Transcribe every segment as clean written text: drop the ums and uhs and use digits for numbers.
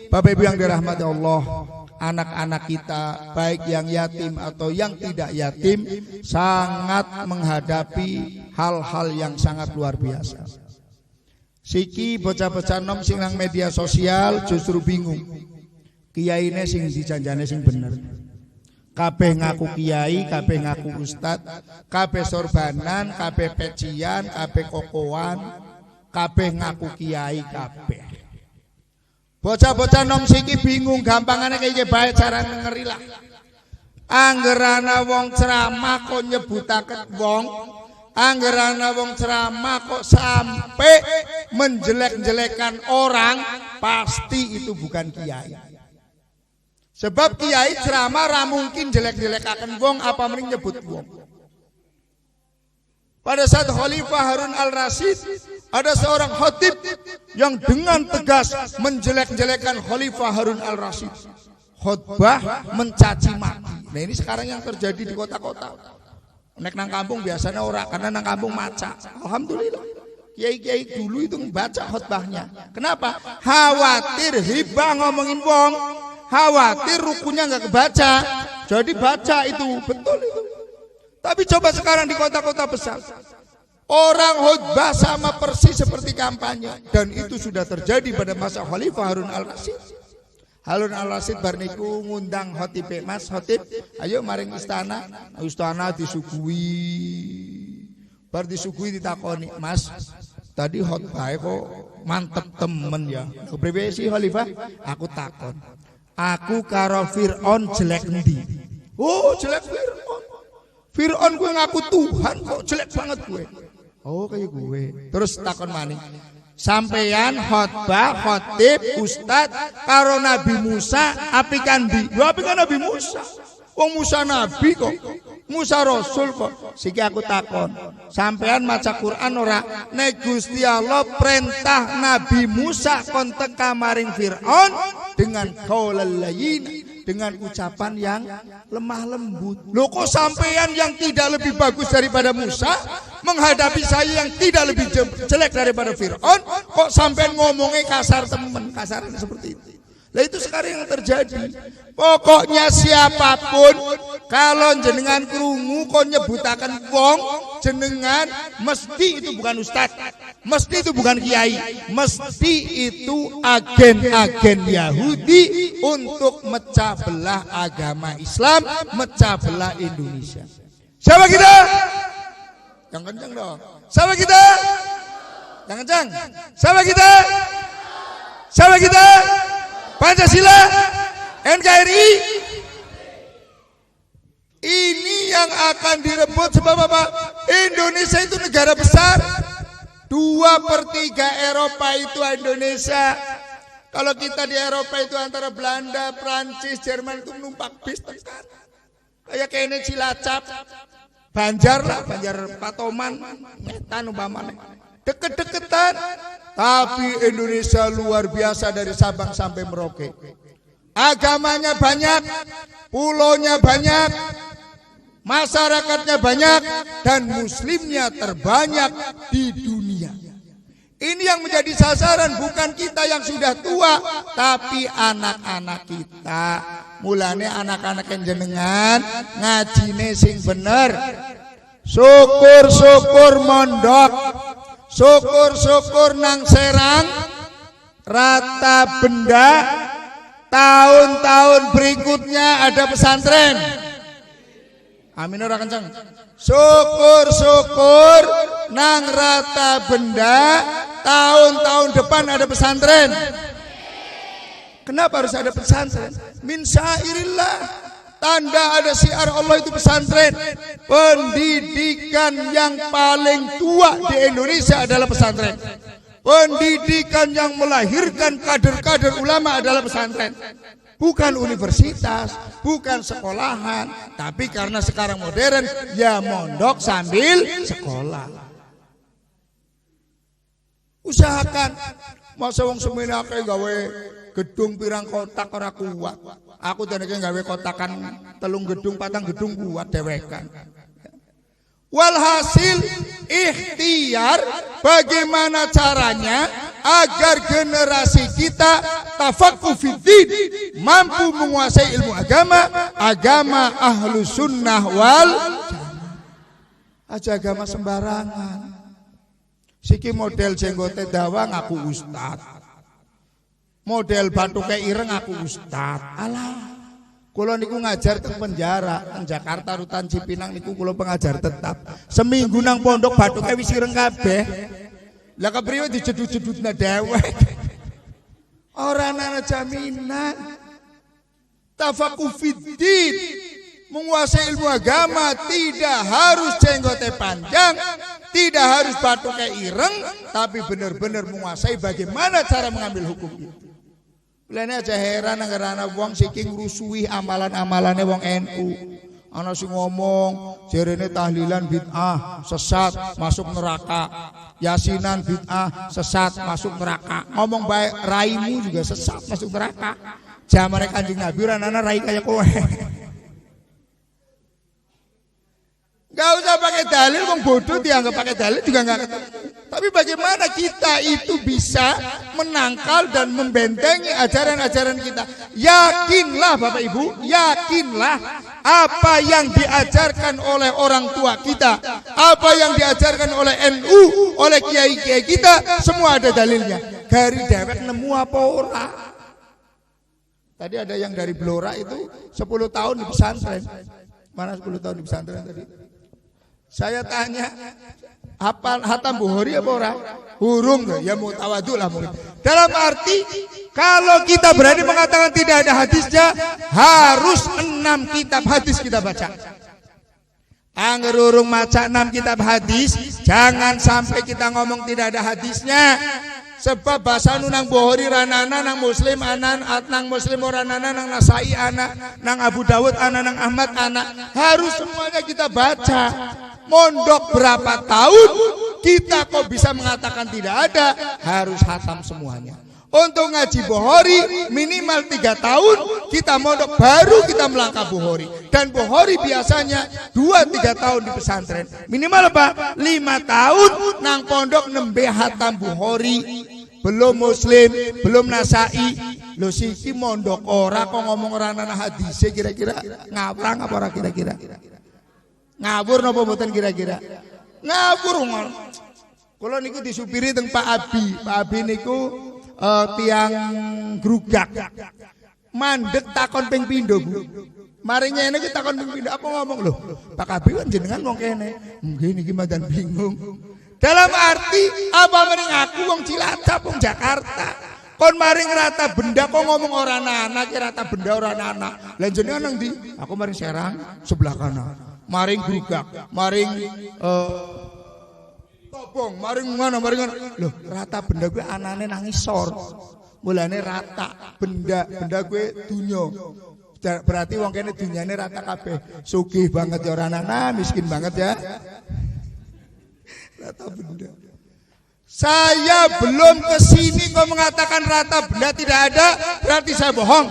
Bapak Ibu yang dirahmati Allah, anak-anak kita baik yang yatim atau yang tidak yatim sangat menghadapi hal-hal yang sangat luar biasa. Siki bocah-bocah nom sing nang media sosial justru bingung. Kiyaine sing dijanjane sing bener. Kabeh ngaku kiai, kabeh ngaku ustad, kabeh sorbanan, kabeh pecian, kabeh kokoan, kabeh ngaku kiai kabeh. Bocah-bocah nom siki bingung, gampangane kaya bae cara ngerilah. Anggerana wong ceramah kok nyebutaken wong, anggerana wong ceramah kok sampai menjelek-jelekan orang, pasti itu bukan kiai. Sebab kiai ceramah ra mungkin jelek-jelekaken wong apa mending nyebut wong. Pada saat Khalifah Harun al-Rasyid ada seorang khatib yang dengan tegas menjelek-jelekan Khalifah Harun al-Rasyid. Khutbah mencaci maki. Nah ini sekarang yang terjadi di kota-kota. Nek nang kampung biasanya ora, karena nang kampung maca. Alhamdulillah. Kiai-kiai dulu itu baca khutbahnya. Kenapa? Khawatir hibah ngomongin wong, khawatir rukunya nggak kebaca. Jadi baca itu betul itu. Tapi coba sekarang di kota-kota besar, orang khutbah sama persis seperti kampanye, dan itu sudah terjadi pada masa Khalifah Harun al-Rasyid. Harun al-Rasyid bar niku ngundang khotib, Mas khotib, ayo maring istana, istana disuguhi. Bar disuguhi ditakoni, Mas, tadi khutbah kok mantep temen ya. Kepriwe sih Khalifah? Aku takon. Aku karo Fir'aun jelek endi? Oh, jelek Fir'aun. Fir'aun gue ngaku Tuhan kok jelek banget gue. Oh kayak gue. Terus takon maning. Sampeyan khotbah, khotib, ustad karo Nabi Musa apikan di. Yo apikan Nabi Musa. Wong Musa nabi kok. Musa rasul kok. Siki aku takon. Sampeyan maca Quran ora? Nek Gusti Allah perintah Nabi Musa kon teka maring Fir'aun dengan qaulal layyin, dengan ucapan yang lemah lembut. Loh kok sampean yang tidak lebih bagus daripada Musa menghadapi saya yang tidak lebih jelek daripada Fir'aun, kok sampean ngomongnya kasar temen, kasarnya seperti itu. Lah itu sekarang yang terjadi. Pokoknya siapapun kalau jenengan krungu kok nyebutaken wong jenengan, mesti itu bukan ustadz, mesti itu bukan kiai, mesti itu agen-agen Yahudi untuk mecah belah agama Islam, mecah belah Indonesia. Siapa kita? Yang kencang dong. Siapa kita? Yang kencang. Siapa kita? Siapa kita? Pancasila, NKRI. Ini yang akan direbut sebab apa? Indonesia itu negara besar. 2/3 Eropa itu Indonesia. Kalau kita di Eropa itu antara Belanda, Prancis, Jerman itu numpak bis tekan. Kayak kene Cilacap, Banjar lah, Banjar Patoman, Ngetan umpamanya. Deket-deketan. Tapi Indonesia luar biasa dari Sabang sampai Merauke. Agamanya banyak, pulaunya banyak, masyarakatnya banyak, dan muslimnya terbanyak di dunia. Ini yang menjadi sasaran bukan kita yang sudah tua, tapi anak-anak kita. Mulane anak-anak yang jenengan ngajine sing bener. Syukur-syukur mondok, syukur-syukur nang Serang, rata benda, tahun-tahun berikutnya ada pesantren. Amin ora kenceng. Syukur-syukur nang rata benda, tahun-tahun depan ada pesantren. Kenapa harus ada pesantren? Min syairillah. Tanda ada syiar Allah itu pesantren. Pendidikan yang paling tua di Indonesia adalah pesantren. Pendidikan yang melahirkan kader-kader ulama adalah pesantren. Bukan universitas, bukan sekolahan, tapi karena sekarang modern, ya mondok sambil sekolah. Usahakan. Masa wong semene akeh gawe gedung pirang kotak ora kuat. Aku teneke gawe kotakan 3 gedung 4 gedung kuat dewekan. Walhasil ikhtiar bagaimana caranya agar generasi kita tafaqquh fiddin, mampu menguasai ilmu agama ahlu sunnah wal jamaah. Aja agama sembarangan. Siki model jenggote dawa ngaku ustad, model batuke ireng ngaku ustad. Alah, kula niku ngajar teng penjara teng Jakarta Rutan Cipinang niku kula pengajar tetap. Seminggu nang pondok batuke wis ireng kabeh. Lah kepriwe dijedut-jedutna dhewek. Ora ana jaminan. Tafaqquh fiddin, menguasai ilmu agama tidak harus jenggote panjang, tidak harus batuke ireng, tapi benar-benar menguasai bagaimana cara mengambil hukum itu. Lene aja heran ngarana wong siki ngrusuhi amalan-amalane wong NU. Ana sing ngomong jerene tahlilan bid'ah, sesat, masuk neraka. Yasinan bid'ah, sesat, masuk neraka. Ngomong baik raimu juga sesat, masuk neraka. Jamane Kanjeng Nabi ora ana rai kaya kowe. Gak usah pakai dalil, wong bodoh dianggap pakai dalil juga gak ketemu. Tapi bagaimana kita itu bisa menangkal dan membentengi ajaran-ajaran kita? Yakinlah Bapak Ibu, yakinlah apa yang diajarkan oleh orang tua kita, apa yang diajarkan oleh NU, oleh kiai-kiai kita, semua ada dalilnya. Gari dewek nemu apa ora? Tadi ada yang dari Blora itu 10 tahun di pesantren. Mana 10 tahun di pesantren tadi? Saya tanya, hafal hatam Bukhari apa ora? Hurung ya mau tawadhu lah mungkin. Dalam arti kalau kita berani mengatakan tidak ada hadisnya, harus 6 kitab hadis kita baca. Angger urung maca 6 kitab hadis, jangan sampai kita ngomong tidak ada hadisnya. Sebab bahasa nang Bukhari ranana nang Muslim anan nang Muslim ranana nang Nasai anak nang Abu Dawud anak nang Ahmad anak, harus semuanya kita baca. Mondok berapa tahun kita kok bisa mengatakan tidak ada? Harus hatam semuanya. Untuk ngaji Bukhari minimal 3 tahun kita mondok baru kita melangkah Bukhari. Dan Bukhari biasanya 2-3 tahun di pesantren. Minimal apa? 5 tahun nang pondok nembe hatam Bukhari. Belum Muslim, belum Nasai. Lho siki mondok ora kok ngomong ora ana hadise, kira-kira ngawrang apa ora kira-kira? Ngawur napa mboten kira-kira? Ngawur ngol. Kula niku disupiri teng Pak Abi. Pak Abi niku tiang grugak. Mandek takon ping pindho, Bu. Mari ngene iki takon ping pindho apa ngomong lho. Pak Abi kan jenengan wong kene. Nggih niki mandan bingung. Dalam arti apa mending aku wong Cilacap wong Jakarta. Kon maring rata benda kok ngomong ora anak, rata benda ora anak. Lah jenengan nang ndi? Aku maring Serang sebelah kanan. Maring grugak, maring topong, maring mana, maring mana. Loh, rata benda gue anane nang isor. Mulane rata benda gue dunyo. Berarti wong kene dunyane rata kabeh. Sugih banget ya ora ana, miskin banget ya. Rata benda. Saya belum kesini kok mengatakan rata benda tidak ada, berarti saya bohong.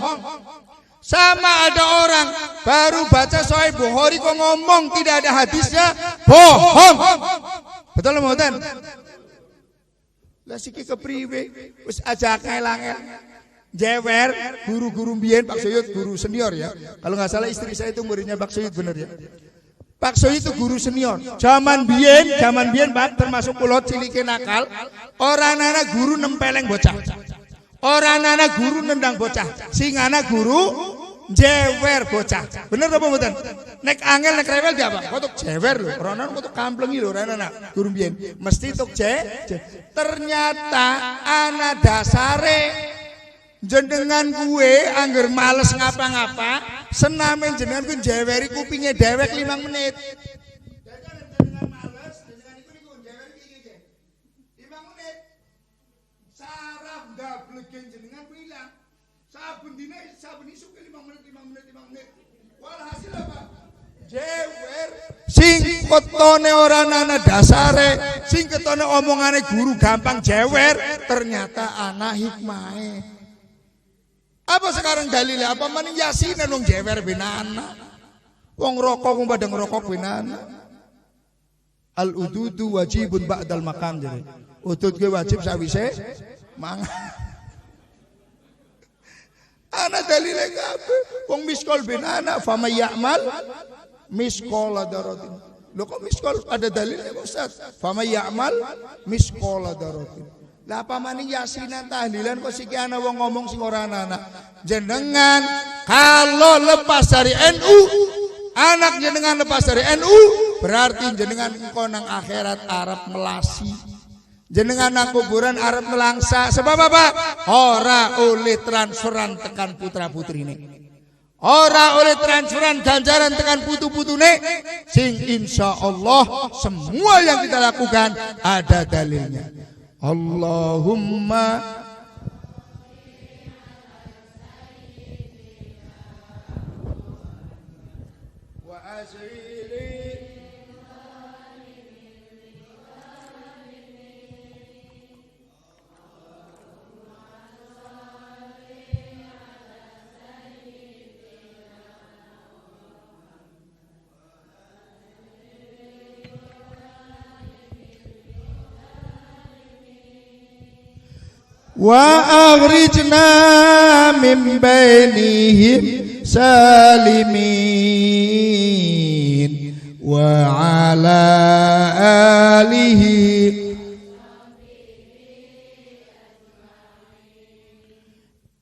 Sama ada orang baru baca Sahih Bukhari kok ngomong tidak ada hadisnya, bohong. Betul mboten? Lah siki kepriwe? Wis aja angel-angel. Jewer, guru-guru mbiyen Pak Soyud guru senior ya. Kalau nggak salah istri saya itu muridnya Pak Soyud bener ya. Pak Soyud itu guru senior. Zaman biyen Pak termasuk kula cilike nakal, ora ana guru nempeleng bocah. Orang anak guru nendang bocah, sing anak guru jewer bocah. Bener apa mboten? Nek angel nek rewel dia apa? Kok jewer lho, ora ana kok kamplengi lho ora ana guru mbiyen. Mesti tok ternyata ana dasare jenengan gue angger males ngapa-ngapa, sename jenengan ku jeweri kupinge dewek 5 menit. Jenengan bilang saben dina saben isuk 5 menit. Walhasil apa? Jewer sing ketone ora ana dasare, sing ketone omongane guru gampang jewer, ternyata ana hikmahe. Apa sekarang dalilnya? Apa maning Yasinan wong jewer benana. Wong rokok wong padha ngrokok benana. Al ududu wajibun ba'dal maqam jadi. Udud ge wajib sawise mangan. Mana dalile kabeh? Wong miskol bin ana fama ya'mal miskola darotin. Loh kok miskol ada dalilnya Ustaz? Fama ya'mal miskola darotin. Lah apa maning yasinan tahlilan kok siki ana wong ngomong sing ora ana. Jenengan kalau lepas dari NU, anak jenengan lepas dari NU, berarti jenengan engko nang akhirat arep melasi. Jenengan nang kuburan arep melangsa. Sebab apa? Ora oleh transferan tekan putra putrine. Ora oleh transferan ganjaran tekan putu-putune. Sing insya Allah semua yang kita lakukan ada dalilnya. Allahumma wa azili wa akhrijna min bainihim salimin wa ala alihi.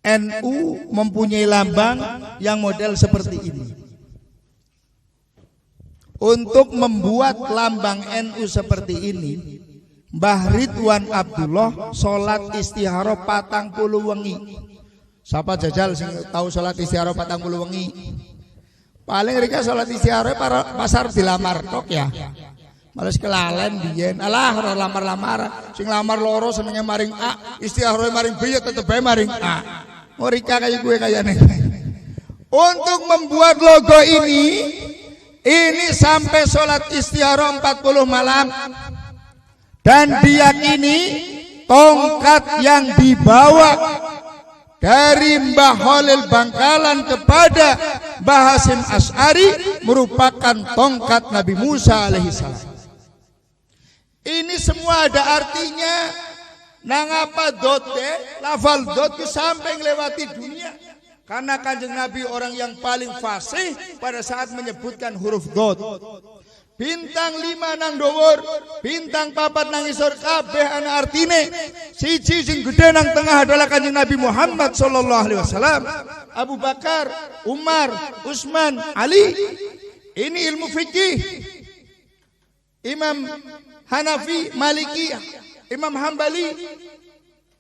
NU mempunyai lambang yang model seperti ini. Untuk membuat lambang NU seperti ini, Mbah Ridwan Abdullah sholat istikharah 40 wengi. Siapa jajal sing tahu sholat istikharah 40 wengi? Paling mereka sholat istikharah pasar dilamar tok ya. Males kelalen biyen. Alah ora lamar-lamar. Sing lamar loro senenge maring A, istikharah maring B ya tetep bae maring A. Mereka kayak gue kayaknya. Untuk membuat logo ini sampai sholat istikharah 40 malam. Dan diyakini tongkat yang dibawa dari Mbah Khalil Bangkalan kepada Mbah Hasyim Asy'ari merupakan tongkat Nabi Musa alaihissalam. Ini semua ada artinya. Nangapa dote, lafal dot itu sampai melewati dunia. Karena Kanjeng Nabi orang yang paling fasih pada saat menyebutkan huruf dot. Bintang 5 nang dhuwur, bintang 4 nang isor kabeh ana artine. Siji sing gedhe nang tengah adalah Kanjeng Nabi Muhammad sallallahu alaihi wasallam. Abu Bakar, Umar, Utsman, Ali. Ini ilmu fikih. Imam Hanafi, Maliki, Imam Hambali,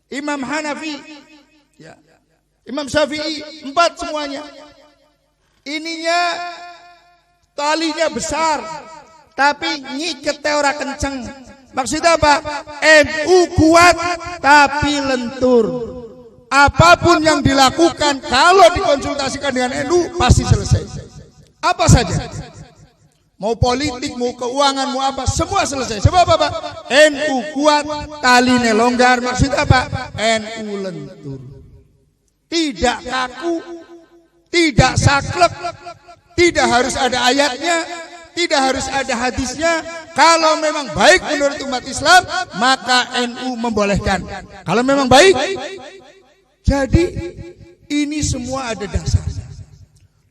Imam Hanafi, ya. Imam Syafi'i, 4 semuanya. Ininya talinya besar. Tapi nyikete ora kenceng. Maksudnya apa? NU kuat tapi lentur. Apapun yang dilakukan kalau dikonsultasikan dengan NU pasti selesai. Apa saja. Mau politik, mau keuangan, mau apa, semua selesai. Sebab apa? NU kuat, taline longgar. Maksudnya apa? NU lentur. Tidak kaku, tidak saklek, tidak harus ada ayatnya, tidak harus ada hadisnya. Kalau memang baik menurut umat Islam, maka NU membolehkan. Kalau memang baik, jadi ini semua ada dasarnya.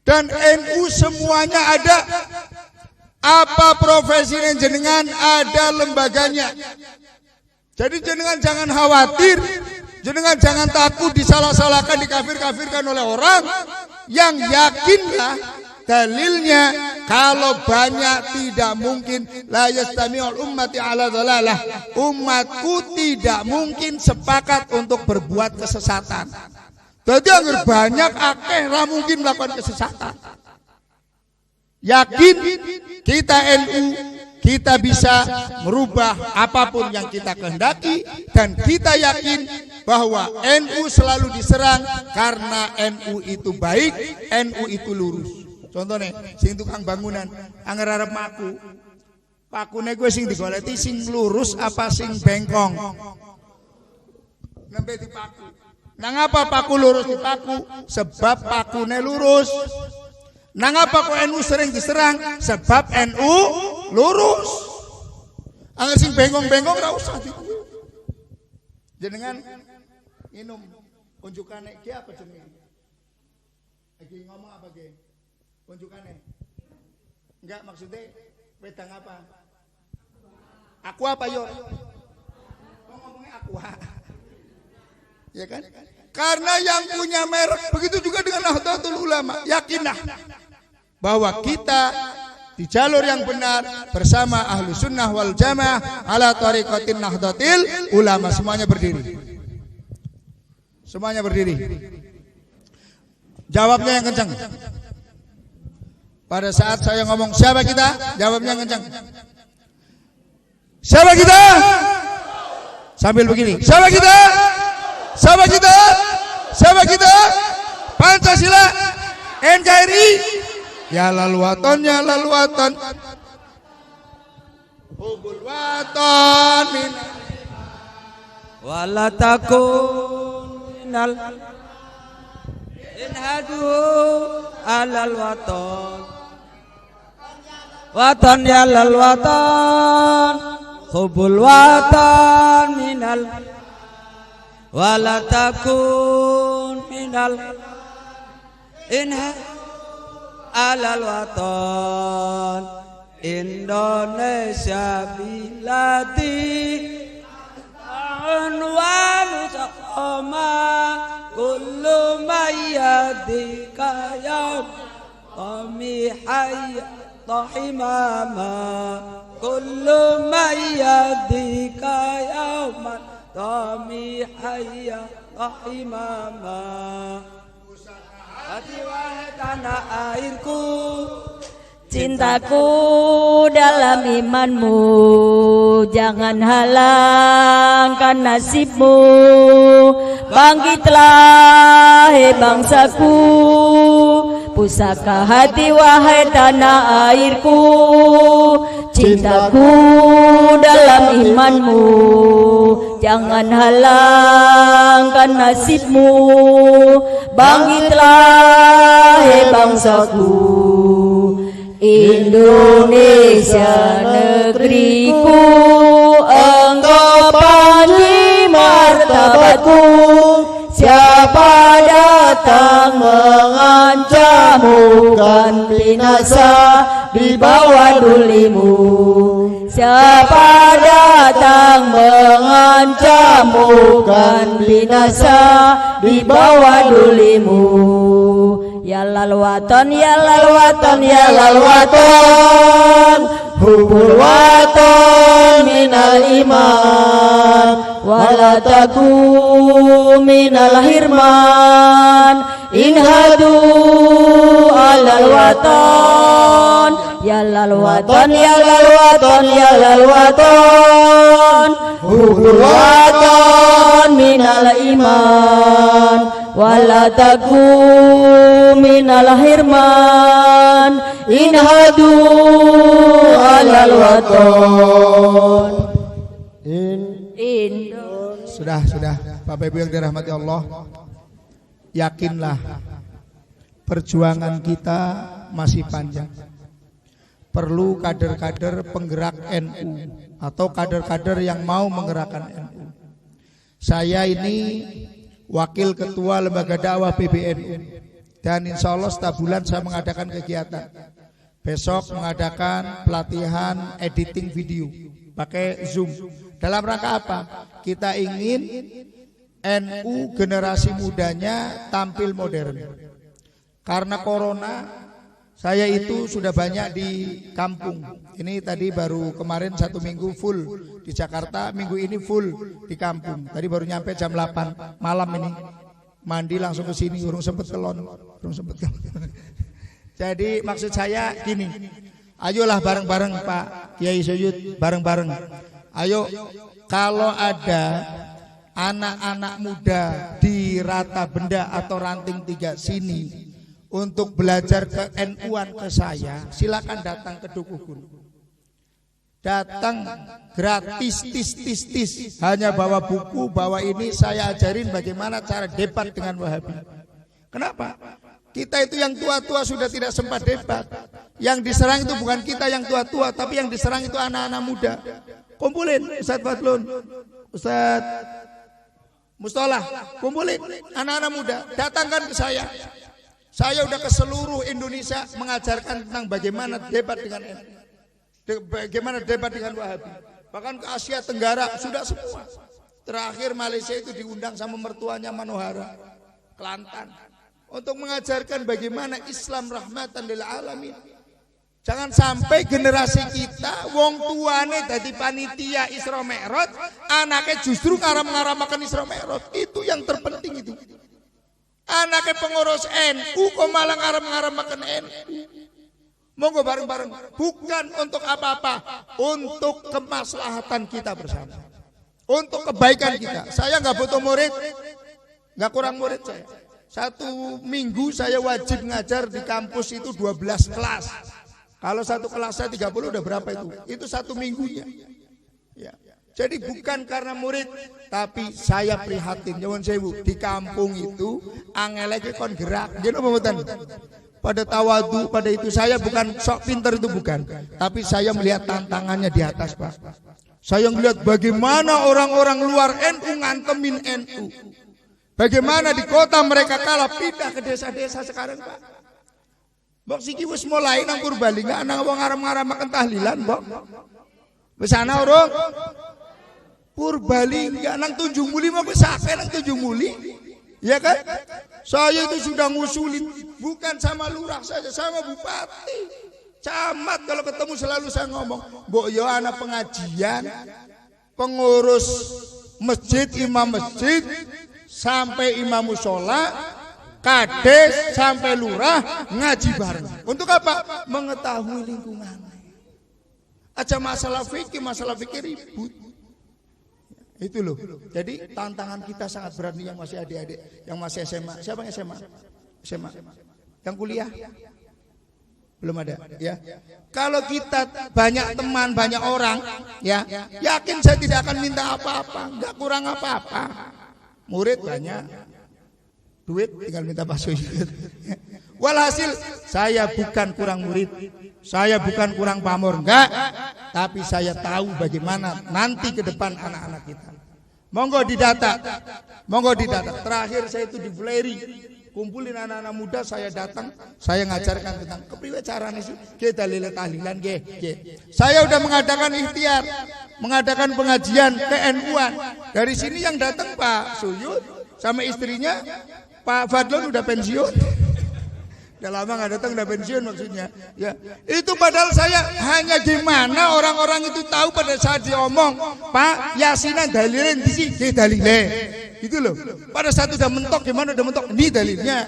Dan NU semuanya ada. Apa profesi jenengan ada lembaganya. Jadi jenengan jangan khawatir, jenengan jangan takut disalah-salahkan, dikafir-kafirkan oleh orang. Yang yakinlah dalilnya, kalau banyak tidak mungkin la yastami'ul ummati ala dhalalah. Umatku tidak mungkin sepakat untuk berbuat kesesatan. Jadi agar banyak akeh ra mungkin melakukan kesesatan. Yakin kita NU, kita bisa merubah apapun yang kita kehendaki. Dan kita yakin bahwa NU selalu diserang karena NU itu baik, NU itu lurus. Contohnya, sing tukang bangunan, anger arep maku, pakune gue sing digoleti sing lurus apa sing bengkong? Nembe dipaku. Nang apa paku lurus dipaku? Sebab pakune lurus. Nang apa kok NU sering diserang? Sebab NU lurus. Anger sing bengkong-bengkong ora usah diku. Jenengan minum unjukane iki apa jenenge? Lagi ngomong apa ge? Unjukannya? Enggak, maksudnya wedang apa? Aku apa yo? Kok ngomongnya aku? Ya kan? Karena yang punya merek, begitu juga dengan Nahdlatul Ulama. Yakinlah bahwa kita di jalur yang benar bersama ahlu sunnah wal jamaah ala tariqatin Nahdlatul Ulama. Semuanya berdiri. Semuanya berdiri. Jawabnya yang kencang. Pada saat saya ngomong siapa kita, jawabnya yang kencang. Siapa kita? Sambil begini. Siapa kita? Siapa kita? Siapa kita? Pancasila, NKRI, ya lalu waton, ya lalu waton. Hubul waton min wala takun minal inhadu alal waton. Waton ya lal waton, hubul waton minal wala takun minal inha alal waton. Indonesia biladi anwanu saqama kullu mayyadika ya qami hayya tahimama kullu mayyadika yauman qami hayya tahimama. Hati wahai tanah airku, cintaku dalam imanmu, jangan halangkan nasibmu. Bangkitlah hai bangsaku, pusaka hati wahai tanah airku. Cintaku dalam imanmu, jangan halangkan nasibmu. Bangkitlah hai bangsaku, Indonesia negeriku, engkau panji martabatku. Siapa datang mengancammu, kan binasa di bawah dulimu. Siapa datang mengancammu, kan binasa di bawah dulimu. Ya lal waton, ya lal waton, ya lal waton, hubul waton minal iman, wala taku minal hirman. Inhadu alal waton, ya lal waton, ya lal waton, ya lal waton, hubul waton minal iman, wala taku minal hirman. Inhadu alal waton. Sudah, Bapak Ibu yang dirahmati Allah, yakinlah perjuangan kita masih panjang. Perlu kader-kader penggerak NU atau kader-kader yang mau menggerakkan NU. Saya ini wakil ketua lembaga dakwah PBNU, dan insya Allah setiap bulan saya mengadakan kegiatan. Besok mengadakan pelatihan editing video pakai Zoom. Dalam rangka apa? Kita ingin NU generasi mudanya tampil modern. Karena corona, saya itu sudah banyak di kampung. Ini tadi baru kemarin 1 minggu full di Jakarta, minggu ini full di kampung. Tadi baru nyampe jam 8 malam ini. Mandi langsung ke sini, urung sempet kelon. Jadi maksud saya gini, ayolah bareng-bareng Pak Kiai Suyud, bareng-bareng. Ayo, kalau ada anak-anak muda di Rata Benda atau Ranting 3 sini untuk belajar ke NU-an ke saya, silakan datang ke Dukuhun. Datang gratis, tis. Hanya bawa buku, bawa ini, saya ajarin bagaimana cara debat dengan Wahabi. Kenapa? Kita itu yang tua-tua sudah tidak sempat debat. Yang diserang itu bukan kita yang tua-tua, tapi yang diserang itu anak-anak muda. Kumpulin Ustadz Fadlun, Ustadz Mustolah, kumpulin anak-anak muda, datangkan ke saya. Saya udah ke seluruh Indonesia mengajarkan tentang bagaimana debat dengan NU. Bagaimana debat dengan Wahabi. Bahkan ke Asia Tenggara sudah semua. Terakhir Malaysia itu diundang sama mertuanya Manohara, Kelantan, untuk mengajarkan bagaimana Islam rahmatan lil alamin. Jangan sampai generasi kita wong tuane dadi panitia Isra Mi'raj, anaknya justru ngaram-ngaramaken Isra Mi'raj. Itu yang terpenting itu. Anaknya pengurus NU kok malah ngaram-ngaramaken NU. Monggo bareng-bareng, bukan untuk apa-apa, untuk kemaslahatan kita bersama, untuk kebaikan kita. Saya nggak butuh murid, nggak kurang murid saya. 1 minggu saya wajib ngajar di kampus itu 12 kelas. Kalau satu kelas saya 30 udah berapa itu? Itu 1 minggunya. Ya. Jadi bukan karena murid, tapi saya prihatin. Nyuwun sewu, di kampung itu angeleke kon gerak. Gini apa mboten? Pada tawadu, pada itu saya bukan sok pinter itu bukan, tapi saya melihat tantangannya di atas, Pak. Saya melihat bagaimana orang-orang luar NU ngantemin NU. Bagaimana di kota mereka kalah pindah ke desa-desa sekarang, Pak. Mbok siki wis mulai nang Purbalingga nang wong arep-arep tahlilan, Mbok. Wis ana urung? Purbalingga nang Tunjung-Muli mau wis akeh nang Tunjung-Muli. Ya kan? Saya itu sudah ngusulin, bukan sama lurah saja, sama bupati, camat. Kalau ketemu selalu saya ngomong, mbok yo anak pengajian, pengurus masjid, imam masjid, sampai imam musola, kades, sampai lurah ngaji bareng. Untuk apa? Mengetahui lingkungan. Aja masalah fikih ribut. Itu loh. Jadi tantangan kita sangat berat nih yang masih adik-adik, yang masih SMA. Siapa yang SMA? SMA. Yang kuliah? Belum ada, ya. Kalau kita banyak teman, banyak orang, ya, yakin saya tidak akan minta apa-apa, enggak kurang apa-apa. Murid banyak, duit tinggal minta Pak Suyud. Walhasil saya bukan kurang murid, saya bukan kurang pamor, enggak, tapi saya tahu bagaimana nanti ke depan anak-anak kita. Monggo didata. Terakhir saya itu di Fleri, kumpulin anak-anak muda, saya datang, saya ngajarkan tentang kepriwe carane sih kita dalil tahlilan nggih. Saya udah mengadakan ikhtiar, mengadakan pengajian PNU-an. Dari sini yang datang Pak Suyud sama istrinya, Pak Fadlon udah pensiun. Udah lama nggak datang, udah pensiun maksudnya. Ya, itu padahal saya hanya gimana orang-orang itu tahu pada saat diomong, Pak Yasinan dalilin di sini dalilnya, itu loh. Pada saat udah mentok, gimana udah mentok, ini dalilnya.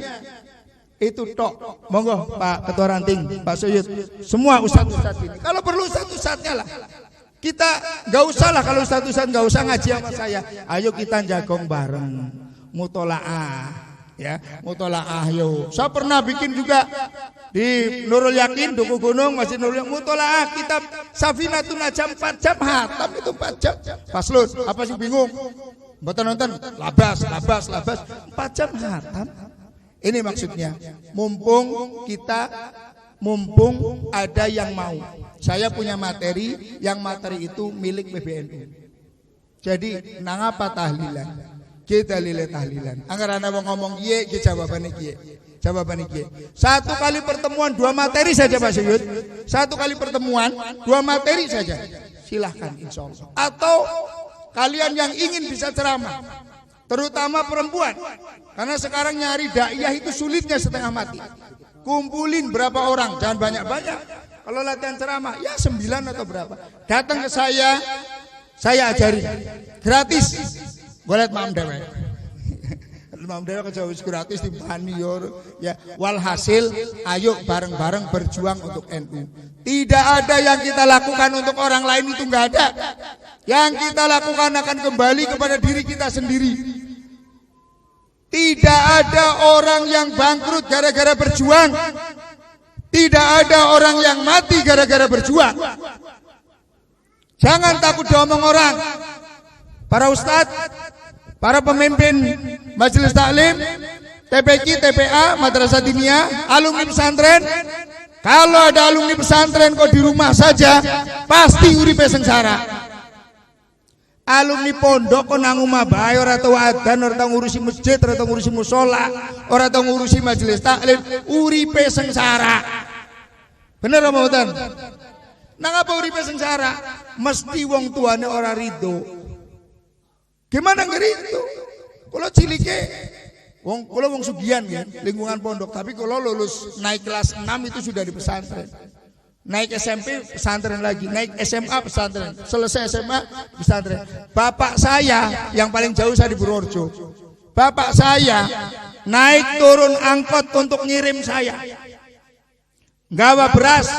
Itu tok. Monggo Pak Ketua Ranting, Pak Suyud, semua ustadz ini. Kalau perlu ustadz-ustadznya lah. Kita nggak usah lah, kalau ustadz nggak usah ngaji sama saya. Ayo kita jagong bareng, mutolaah. Ya, mutolaah yo. Saya pernah bikin juga di Nurul Yakin, Duku Gunung, Masjid Nurul Yakin, mutolaah kitab Safinatun Najam 4 jam hatam itu 4 jam. Paslon, apa sih bingung? Mboten nonton, labas 4 jam hatam. Ini maksudnya, mumpung ada yang mau. Saya punya materi, yang materi itu milik PBNU. Jadi nang apa tahlilan? Kita lile tahlilan. Anggar anda mau ngomong kiye, jawabannya kiye. 1 kali pertemuan 2 materi saja Pak Suyud. 1 kali pertemuan 2 materi saja. Silahkan insya Allah. Atau kalian yang ingin bisa ceramah, terutama perempuan, karena sekarang nyari daiyah itu sulitnya setengah mati. Kumpulin berapa orang, jangan banyak-banyak. Kalau latihan ceramah, ya 9 atau berapa. Datang ke saya ajarin gratis. Golet mam dewe. Mam dewe kejauh gratis di Panior. Ya, walhasil ayo bareng-bareng berjuang untuk NU. Tidak ada yang kita lakukan untuk orang lain itu enggak ada. Yang kita lakukan akan kembali kepada diri kita sendiri. Tidak ada orang yang bangkrut gara-gara berjuang. Tidak ada orang yang mati gara-gara berjuang. Jangan takut diomong orang. Para ustadz, para pemimpin majelis taklim, TPQ, TPA, Madrasah Diniyah, alumni pesantren. Kalau ada alumni pesantren kok di rumah saja, pasti uripe sengsara. alumni pondok kok nang omah bae ora tau adzan, ora tau ngurusi masjid, ora tau ngurusi musala, ora tau ngurusi majelis taklim, uripe sengsara. Bener apa mboten? Nang apa uripe sengsara? Mesti wong tuane ora rido. Gimana ngerido? Kalau cilike kula wong sugihan ya, lingkungan pondok, tapi kalau lulus naik kelas 6 itu sudah di pesantren. Naik SMP pesantren lagi, naik SMA pesantren, selesai SMA pesantren. Bapak saya yang paling jauh saya di Purworejo. Bapak saya naik turun angkot untuk ngirim saya. Gawa beras,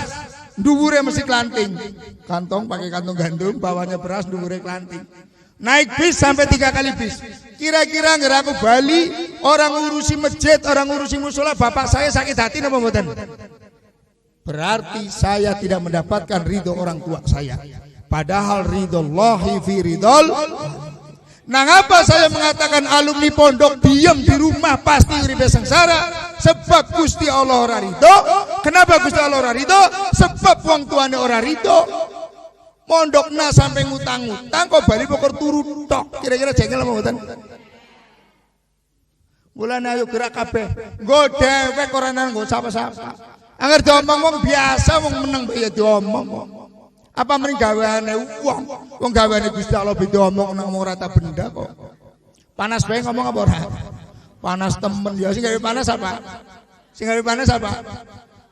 dhuwure mesti klanting. Kantong pakai kantong gandum, bawahnya beras, dhuwure klanting. Naik bis sampai 3 kali bis. Kira-kira nggak aku Bali, orang ngurusi masjid, orang ngurusi musola, bapak saya sakit hati napa mboten? Berarti saya tidak mendapatkan ridho orang tua saya. Padahal ridhollahi fi ridhol. Nah, ngapa saya mengatakan alumni pondok diam di rumah pasti uripe sengsara? Sebab Gusti Allah ora ridho. Kenapa Gusti Allah ora ridho? Sebab wong tuane ora ridho. Mondokna sampai ngutang-ngutang kok bali pokor turu tok. Kira-kira jengkel apa mboten? Mulane ayo gerak kabeh. Nggo dhewek ora nang nggo sapa-sapa. Angger diomong wong biasa wong meneng ya diomong. Apa mending gaweane wong. Wong gaweane Gusti Allah beda omong nang wong rata benda kok. Panas bae ngomong apa ora? Panas temen ya sing gawe panas apa? Sing gawe panas apa?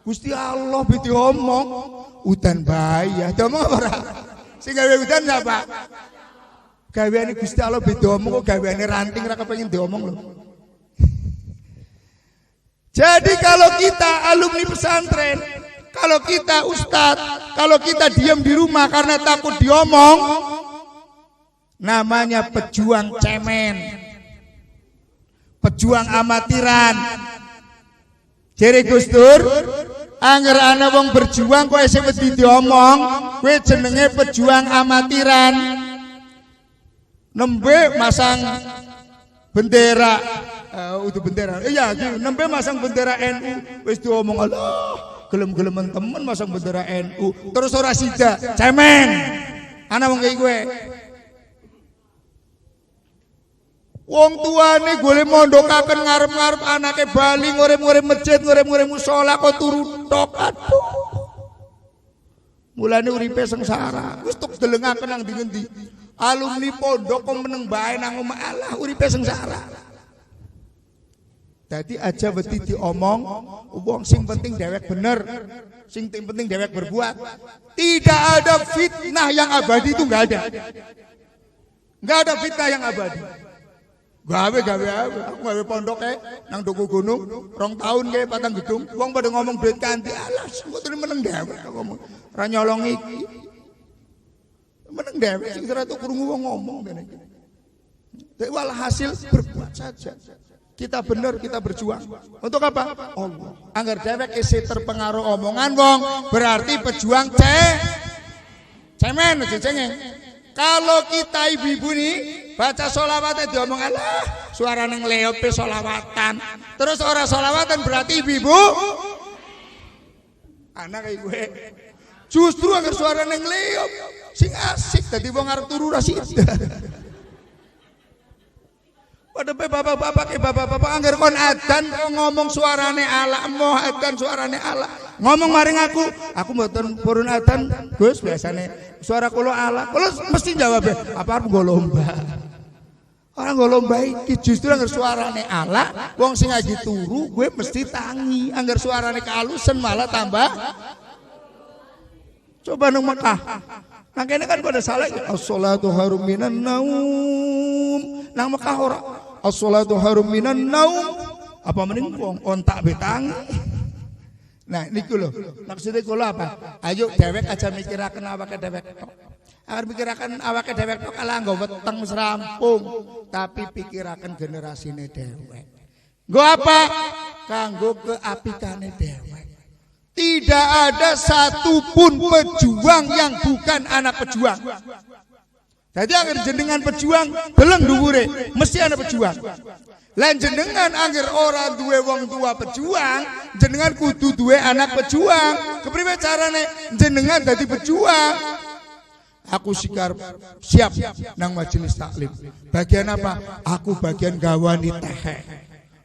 Gusti Allah beda omong. Udan bae ya diomong apa ora? Sing gawe udan siapa? Gaweane Gusti Allah beda omong kok gaweane ranting ra kepengin diomong lho. Jadi kalau kita alumni pesantren, kalau kita ustadz, kalau kita diam di rumah karena takut diomong, namanya pejuang cemen, pejuang amatiran. Jere Gus Dur, angger ana wong berjuang kok isih wedi diomong, kowe jenenge pejuang amatiran. Nembe masang bendera, udah bendera. Iya, nembe masang bendera NU, wis diomong Allah, gelem-gelemen temen masang bendera NU, terus ora sida, cemen. Ana wong kaya kowe. Wong tuane golek mondokaken ngarep-ngarep anake bali ngurip-ngurip masjid, ngurip-ngurip musala kok turu tok. Aduh. Mulane uripe sengsara. Wis tok delengaken nang ndi-endi. Alumni pondok kok meneng bae nang omah Allah uripe sengsara. Dadi aja wedi diomong wong sing penting dhewek bener. Sing penting dhewek berbuat. Tidak ada fitnah yang abadi itu enggak ada. Enggak ada fitnah yang abadi. Gawe aku gawe pondok nang Duku Gunung 2 tahun kae patang gedung wong pada ngomong duit kanthi alas mboten meneng dhewe ngomong ra nyolong iki meneng dhewe sing ora tok krungu wong ngomong kene iki. Dek walhasil berbuat saja. Kita bener, kita berjuang. Untuk apa? Allah. Angger dhewek isih terpengaruh omongan wong berarti pejuang cemen cengeng. Kalau kita ibu-ibu nih baca sholawatnya diomong Allah suara neng leope sholawatan terus orang sholawatan berarti ibu-ibu anak kayak gue justru agar suara neng leop sing asik tadi wong arep turu ra sida pada bapak-bapak anggar kon adzan ngomong suarane ala moh adzan suarane ala ngomong maring aku mboten purun adzan Gus biasane suara kula ala kula mesti jawab apa arep nggo lomba orang nggo lomba iki justru anggar suarane ala wong sing ngaji turu gue mesti tangi anggar suarane kealusen malah tambah coba nang Mekah nang kene kan pada salah as-shalatu harum minan naum nang Mekah ora as-shalatu harum minan naum apa mending wong ontak betang. Nah niku lho maksudnya kula apa ayo dhewek aja mikiraken awake dhewek tok agar mikiraken awake dhewek tok ala nggo weteng serampung tapi pikiraken generasine dhewek nggo apa kanggo keapikane dhewek. Tidak ada satupun pejuang yang bukan anak pejuang. Jadi angger jenengan pejuang deleng dhuwure mesti ana pejuang. Lan jenengan angger ora duwe wong tua pejuang, jenengan kudu duwe anak pejuang. Kepriwe carane jenengan dadi pejuang? Aku siap nang majelis taklim. Bagian apa? Aku bagian gawani teh.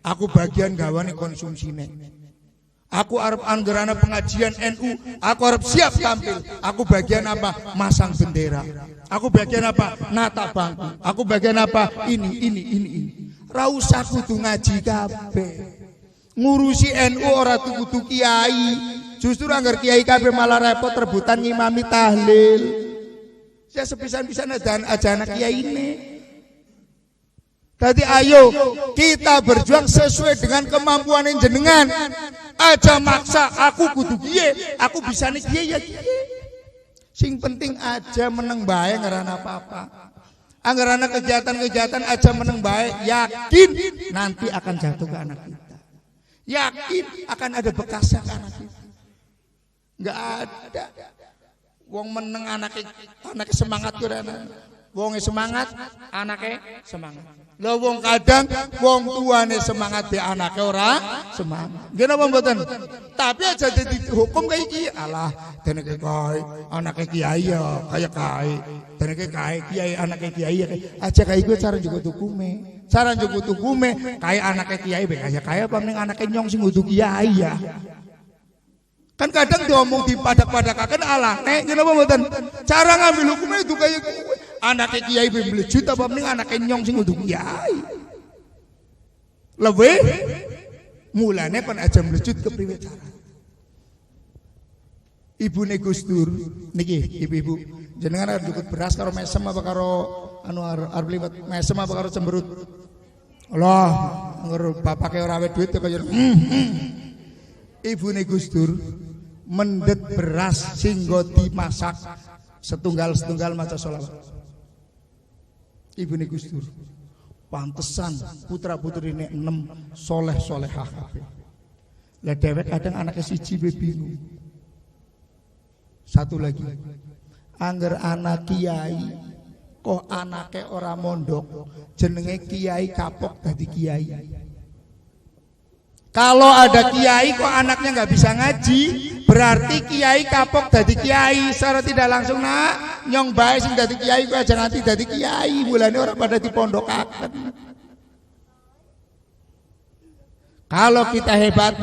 Aku bagian gawani konsumsine. Aku arep anggarana pengajian NU, aku arep siap tampil. Aku bagian apa? Masang bendera. Aku bagian apa? Nata bangku. Aku bagian apa? Ini. Ra usah kudu ngaji kabeh. Ngurusi NU ora kudu kiai. Justru anggar kiai kabeh malah repot rebutan ngimami tahlil. Ya sepisan-pisan aja anak kiai ini. Tadi ayo kita berjuang sesuai dengan kemampuan yang jenengan. Aja maksa aku kudu kiye, aku bisa nih kiye ya kiye. Sing penting aja meneng bae ngarana apa-apa. Anggarana kegiatan-kegiatan aja meneng bae, yakin nanti akan jatuh ke anak kita. Yakin akan ada bekasnya ke anak kita. Enggak ada. Wong meneng anaknya semangat kurana. Wong semangat, anaknya semangat. Lah wong kadang wong tuane semangat di anaknya ora semangat. Kenapa mboten? Tapi aja jadi hukum kayak iki. Alah, dene kae anaknya kiai ya, kaya kae. Dene kae kiai anaknya kiai ya. Aja kae gue cara njugo tukume. Cara njugo tukume kae anaknya kiai be kaya apa ning anaknya nyong sing kudu kiai ya. Kan kadang diomong di padak-padakaken alah nek kenapa mboten cara ngambil hukumnya itu kayak anake kiai mlejut apa mending anake nyong sing kudu kiai lebih mulane pan aja mlejut kepriwe cara ibune Gus Dur niki ibu-ibu jenengan arep cukup beras karo mesem apa karo anu arep liwat mesem apa karo cemberut Allah ngger bapake ora awe duit kaya ibune Gus Dur mendet beras singgo dimasak setunggal maca sholawat. Ibune Gus Dur pantesan putra-putrine 6 soleh-solehah kabeh. Lah dhewek kadang anake siji bingung. Satu lagi angger anak kiai kok anake ora mondok jenenge kiai kapok dadi kiai. Kalau ada kiai kok anaknya nggak bisa ngaji, berarti kiai kapok dadi kiai. Secara tidak langsung nak nyong bae sing dadi kiai kok aja nanti dadi kiai. Mulane orang pada dipondokaken. Kalau kita hebat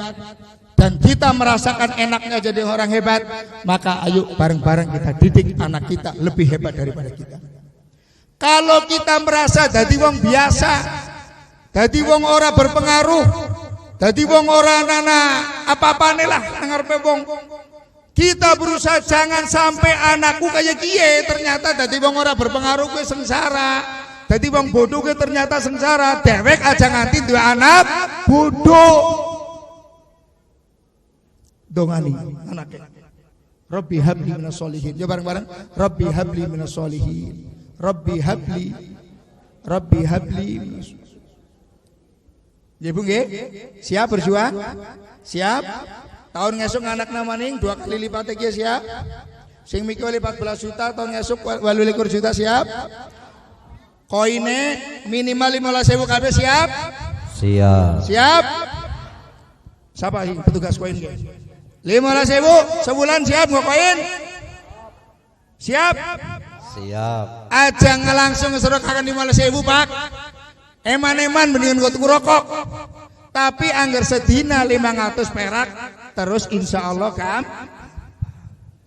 dan kita merasakan enaknya jadi orang hebat, maka ayo bareng-bareng kita didik anak kita lebih hebat daripada kita. Kalau kita merasa dadi wong biasa, dadi wong ora berpengaruh, dadi wong ora ana apa-apane lah nang ngarepe wong. Kita berusaha jangan sampai anakku kayak kiye ternyata dadi wong ora berpengaruh kuwi sengsara. Dadi wong bodoh kuwi ternyata sengsara. Dewek aja nganti duwe anak bodoh. Dongani anake. Rabbi habli minas solihin. Ya bareng-bareng. Rabbi habli minas solihin. Rabbi habli minas. Ya Bu nggih? Siap berjuang? Siap? Tahun ngesuk anak namaning 2 kali lipat iki siap? Sing mikir 14 juta tahun ngesuk 28 juta siap? Koine minimal 15.000 kabeh siap? Siap. Siap? Siapa sing petugas koin nggih? 15.000 sebulan siap nggo koin? Siap? Siap. Aja langsung ngeserokaken 15.000 Pak. Eman-eman mendingan gue tuku rokok. Tapi anggar sedina 500 perak. Terus insya Allah kan.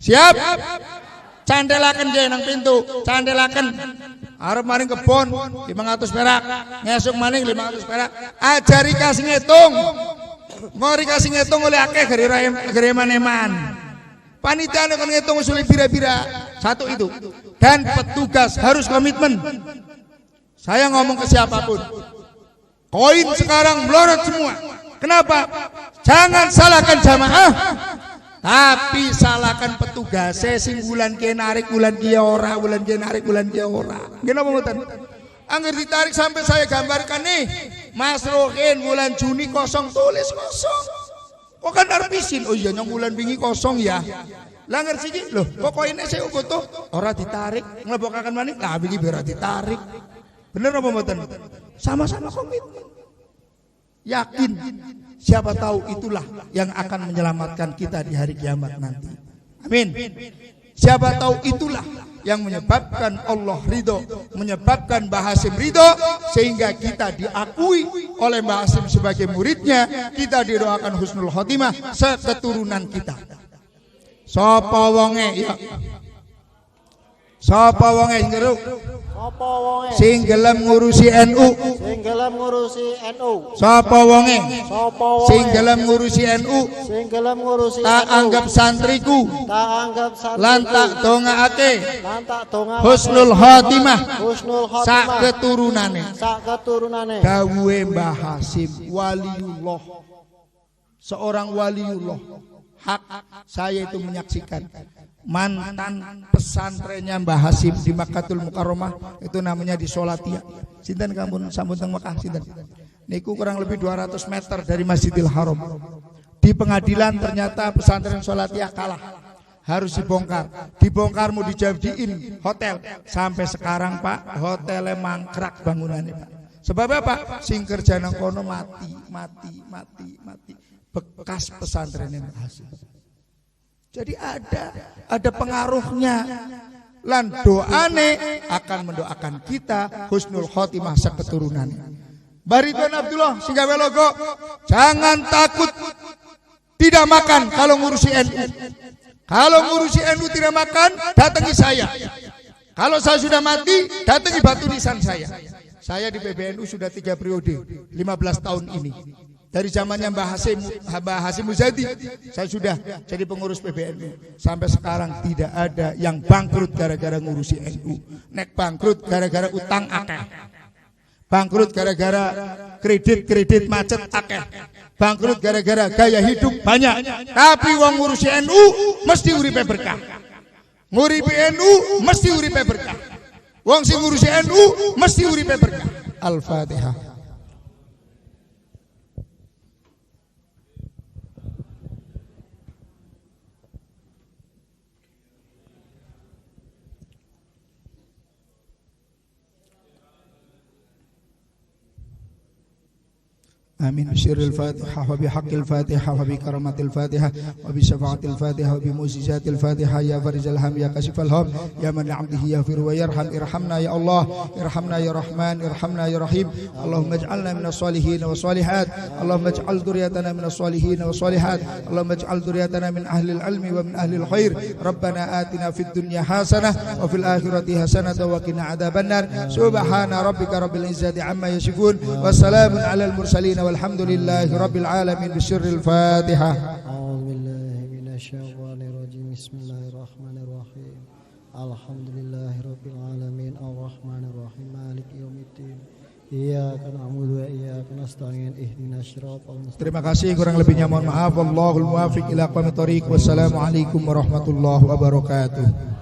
Siap? Candelaken ge nang pintu. Candelaken. Arep maring kebon 500 perak. Ngesuk maning 500 perak. Ajari kasih ngitung. Ngori kasih ngitung oleh akeh gere eman-eman. Panitia akan ngitung usul bira-bira. Satu itu. Dan petugas harus komitmen. Saya ngomong ke siapapun, koin sekarang melorot semua. Kenapa? Jangan salahkan jamaah, tapi salahkan petugas. Sing bulan kia narik, bulan kia ora, bulan kia narik, bulan kia ora. Kenapa mboten? Angger ditarik sampai saya gambarkan nih, Mas Rohin bulan Juni kosong, tulis kosong. Kok kan arpisin? Oh iya nyong bulan bingi kosong ya. Langgar siji loh, pokoknya saya utuh, ora ditarik, nglebokaken maning, lah bingi biar ditarik. Bener apa mboten? Sama-sama komitmen. Yakin siapa tahu itulah yang akan menyelamatkan kita di hari kiamat nanti. Amin. Siapa tahu itulah yang menyebabkan Allah ridho, menyebabkan Mbah Hasyim ridho, sehingga kita diakui oleh Mbah Hasyim sebagai muridnya. Kita didoakan husnul khotimah seketurunan kita. Sapa wonge ya? Sapa wonge ngeruk? Sapa wonge Sing gelem ngurusi NU? sing gelem ngurusi NU? Sapa wonge Sapa wonge sing gelem ngurusi NU? sing gelem ngurusi Tak NU? anggap santriku, Tak anggap santriku. lan tak dongaake Lan tak donga husnul khotimah husnul sak khotimah keturunane. sak keturunane. Dawuhe Mbah Hasyim waliullah, seorang waliullah. Hak saya itu menyaksikan mantan pesantrennya Mbah Hasyim di Makkahul Mukarramah, itu namanya di Solatia. Sinten kampun sampun teng Mekah sinten? Niku kurang lebih 200 meter dari Masjidil Haram. Di pengadilan ternyata pesantren Solatia kalah, harus dibongkar. Dibongkar mau dijadiin hotel. Sampai sekarang Pak, hotelnya mangkrak bangunannya Pak. Sebab apa? Sing kerja nang kono mati. Bekas pesantrennya Mbah Hasyim. Jadi ada pengaruhnya. Lan doane akan mendoakan kita husnul khotimah seketurunan. Baridwan Abdullah sing gawe logo, jangan takut tidak makan kalau ngurusi NU. Kalau ngurusi NU tidak makan, datangi saya. Kalau saya sudah mati, datangi batu nisan saya. Saya di PBNU sudah 3 periode, 15 tahun ini. Dari zamannya Mbah Hasyim Muzadi, saya sudah jadi pengurus PBNU. Sampai sekarang tidak ada yang bangkrut gara-gara ngurusi NU. Nek bangkrut gara-gara utang akeh. Bangkrut gara-gara kredit macet akeh. Bangkrut gara-gara gaya hidup banyak. Tapi wong ngurusi NU mesti uripe berkah. Nguripi NU mesti uripe berkah. Wong sing ngurusi NU mesti uripe berkah. Al-Fatihah. آمين بسر الفاتحة وبحق الفاتحة وبكرامة الفاتحة وبشفاعة الفاتحة وبمعجزات الفاتحة يا فرج الهم يا كاشف الهم يا من لعبده يغفر ويرحم. ارحمنا يا الله، ارحمنا يا رحمن، ارحمنا يا رحيم. اللهم اجعلنا من الصالحين والصالحات، اللهم اجعل ذريتنا من الصالحين والصالحات، اللهم اجعل ذريتنا من أهل العلم ومن أهل الخير. ربنا آتنا في الدنيا حسنة وفي الآخرة حسنة وقنا عذاب النار. سبحان ربك رب العزة عما يصفون والسلام على المرسلين والحمد لله رب العالمين. بسر الفاتحة. أعوذ بالله من الشيطان الرجيم. بسم الله الرحمن الرحيم. الحمد لله رب العالمين الرحمن الرحيم مالك يوم الدين. إياك نعبد وإياك نستعين اهدنا الصراط المستقيم. Terima kasih, kurang lebihnya mohon maaf. Wallahul muwaffiq ila aqwamit thoriq. Wassalamualaikum warahmatullahi wabarakatuh.